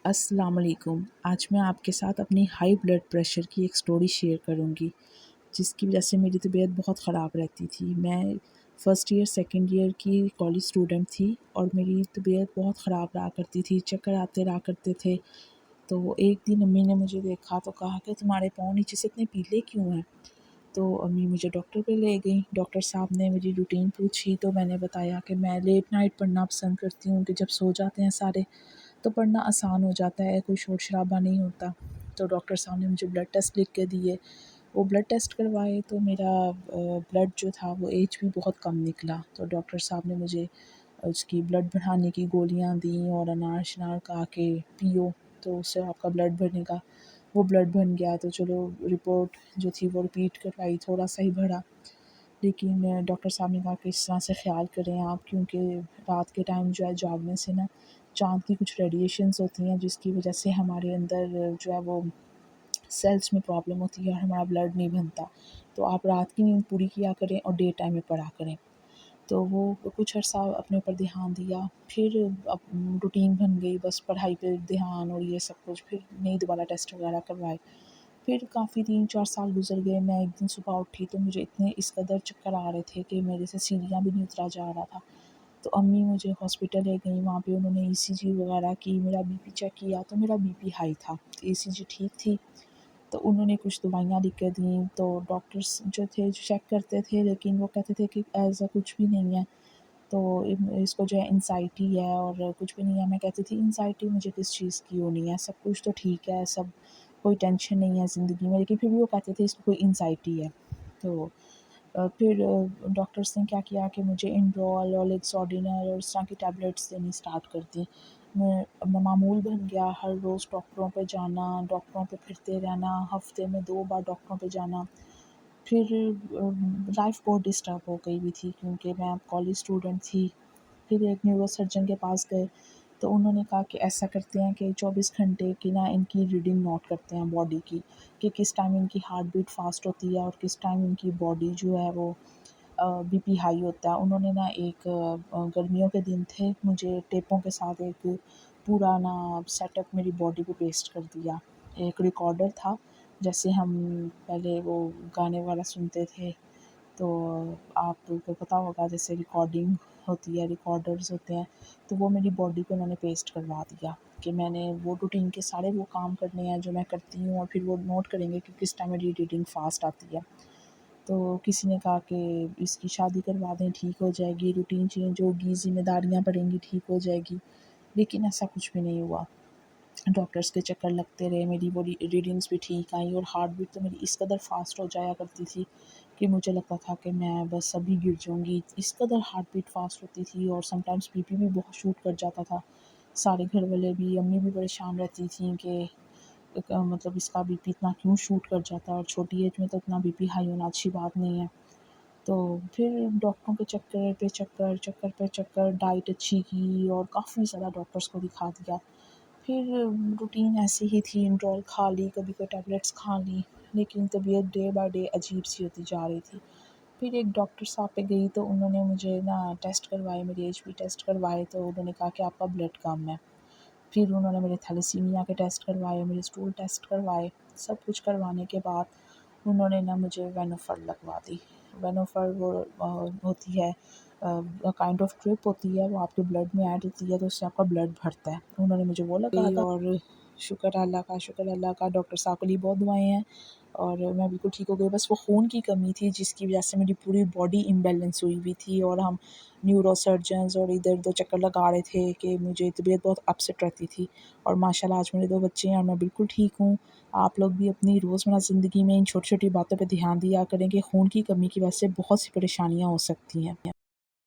अस्सलाम वालेकुम। आज मैं आपके साथ अपनी हाई ब्लड प्रेशर की एक स्टोरी शेयर करूँगी, जिसकी वजह से मेरी तबीयत बहुत ख़राब रहती थी। मैं फ़र्स्ट ईयर सेकंड ईयर की कॉलेज स्टूडेंट थी और मेरी तबीयत बहुत ख़राब रहा करती थी, चक्कर आते रहा करते थे। तो एक दिन अम्मी ने मुझे देखा तो कहा कि तुम्हारे पाँव नीचे से इतने पीले क्यों हैं? तो अम्मी मुझे डॉक्टर पे ले गईं। डॉक्टर साहब ने मेरी रूटीन पूछी तो मैंने बताया कि मैं लेट नाइट पढ़ना पसंद करती हूँ कि जब सो जाते हैं सारे तो पढ़ना आसान हो जाता है, कोई शोर शराबा नहीं होता। तो डॉक्टर साहब ने मुझे ब्लड टेस्ट लिख के दिए। वो ब्लड टेस्ट करवाए तो मेरा ब्लड जो था वो एच बी बहुत कम निकला। तो डॉक्टर साहब ने मुझे उसकी ब्लड बढ़ाने की गोलियाँ दी और अनार-शनार खा के पियो तो उससे आपका ब्लड बढ़ेगा। वो ब्लड बन गया तो चलो रिपोर्ट जो थी वो रिपीट करवाई, थोड़ा सा ही बढ़ा। लेकिन डॉक्टर साहब ने कहा कि इस तरह से ख़्याल करें आप, क्योंकि रात के टाइम जो है जागने से ना चाँद की कुछ रेडिएशंस होती हैं जिसकी वजह से हमारे अंदर जो है वो सेल्स में प्रॉब्लम होती है और हमारा ब्लड नहीं बनता। तो आप रात की नींद पूरी किया करें और डे टाइम में पढ़ा करें। तो वो कुछ अर्सा अपने ऊपर ध्यान दिया, फिर अब रूटीन बन गई, बस पढ़ाई पे ध्यान और ये सब कुछ। फिर नहीं दोबारा टेस्ट वगैरह करवाए। फिर काफ़ी 3-4 साल गुज़र गए। मैं एक दिन सुबह उठी तो मुझे इतने इस कदर चक्कर आ रहे थे कि मेरे से सीढ़ियाँ भी नहीं उतरा जा रहा था। तो अम्मी मुझे हॉस्पिटल ले गईं, वहाँ पे उन्होंने ईसीजी वगैरह की, मेरा बीपी चेक किया तो मेरा बीपी हाई था। ईसीजी ठीक थी, तो उन्होंने कुछ दवाइयाँ लिख के दी। तो डॉक्टर्स जो थे चेक करते थे लेकिन वो कहते थे कि ऐसा कुछ भी नहीं है, तो इसको जो है एंग्ज़ायटी है और कुछ भी नहीं है। मैं कहती थी एंग्ज़ायटी मुझे किस चीज़ की होनी है, सब कुछ तो ठीक है, सब कोई टेंशन नहीं है ज़िंदगी में, लेकिन फिर भी वो कहते थे इसको कोई एंग्ज़ायटी है। तो फिर डॉक्टर्स ने क्या किया कि मुझे इंड्रोल और लेक्सोर्डिनर और इस तरह की टैबलेट्स देनी स्टार्ट कर दी। मैं मामूल बन गया हर रोज़ डॉक्टरों पे जाना, डॉक्टरों पे फिरते रहना, हफ़्ते में 2 बार डॉक्टरों पे जाना। फिर लाइफ़ बहुत डिस्टर्ब हो गई हुई थी क्योंकि मैं कॉलेज स्टूडेंट थी। फिर एक न्यूरो सर्जन के पास गए, तो उन्होंने कहा कि ऐसा करते हैं कि 24 घंटे की ना इनकी रीडिंग नोट करते हैं बॉडी की, कि किस टाइम इनकी हार्ट बीट फ़ास्ट होती है और किस टाइम इनकी बॉडी जो है वो बीपी हाई होता है। उन्होंने ना एक गर्मियों के दिन थे, मुझे टेपों के साथ एक पूरा ना सेटअप मेरी बॉडी पे पेस्ट कर दिया। एक रिकॉर्डर था, जैसे हम पहले वो गाने वाला सुनते थे, तो आपको पता होगा जैसे रिकॉर्डिंग होती है, रिकॉर्डर्स होते हैं, तो वो मेरी बॉडी पे उन्होंने पेस्ट करवा दिया कि मैंने वो रूटीन के सारे वो काम करने हैं जो मैं करती हूँ और फिर वो नोट करेंगे कि किस टाइम मेरी रीडिंग फ़ास्ट आती है। तो किसी ने कहा कि इसकी शादी करवा दें, ठीक हो जाएगी, रूटीन चेंज होगी, ज़िम्मेदारियाँ बढ़ेंगी, ठीक हो जाएगी। लेकिन ऐसा कुछ भी नहीं हुआ। डॉक्टर्स के चक्कर लगते रहे, मेरी वो रीडिंग्स भी ठीक आई और हार्ट बीट तो मेरी इस कदर फास्ट हो जाया करती थी कि मुझे लगता था कि मैं बस अभी गिर जाऊँगी। इस कदर हार्ट बीट फास्ट होती थी और समटाइम्स बीपी भी बहुत शूट कर जाता था। सारे घर वाले भी, अम्मी भी परेशान रहती थीं कि मतलब इसका बीपी इतना क्यों शूट कर जाता है और छोटी एज में तो इतना बीपी हाई होना अच्छी बात नहीं है। तो फिर डॉक्टरों के चक्कर पे चक्कर, चक्कर पे चक्कर, डाइट अच्छी की और काफ़ी ज़्यादा डॉक्टर्स को दिखा दिया। फिर रूटीन ऐसी ही थी, इंड्रोल खा ली, कभी कोई टैबलेट्स खा ली, लेकिन तबीयत डे बाय डे अजीब-सी होती जा रही थी। फिर एक डॉक्टर साहब पे गई तो उन्होंने मुझे ना टेस्ट करवाए, मेरे एचबी टेस्ट करवाए तो उन्होंने कहा कि आपका ब्लड कम है। फिर उन्होंने मेरे थैलेसीमिया के टेस्ट करवाए, मेरे स्टूल टेस्ट करवाए, सब कुछ करवाने के बाद उन्होंने ना मुझे वेनोफर लगवा दी। वेनोफर वो होती है काइंड ऑफ ड्रिप होती है, वो आपके ब्लड में ऐड होती है तो उससे आपका ब्लड बढ़ता है। उन्होंने मुझे वो लगा दी और शुक्र अल्लाह का डॉक्टर साहब के लिए बहुत दुआएँ हैं और मैं बिल्कुल ठीक हो गई। बस वो खून की कमी थी जिसकी वजह से मेरी पूरी बॉडी इम्बैलेंस हुई हुई थी और हम न्यूरो सर्जन्स और इधर-उधर चक्कर लगा रहे थे कि मुझे तबीयत बहुत अपसेट रहती थी। और माशाल्लाह आज मेरे 2 बच्चे हैं और मैं बिल्कुल ठीक हूँ। आप लोग भी अपनी रोज़मर्रा ज़िंदगी में इन छोटी-छोटी बातों पे ध्यान दिया करें कि खून की कमी की वजह से बहुत सी परेशानियाँ हो सकती हैं।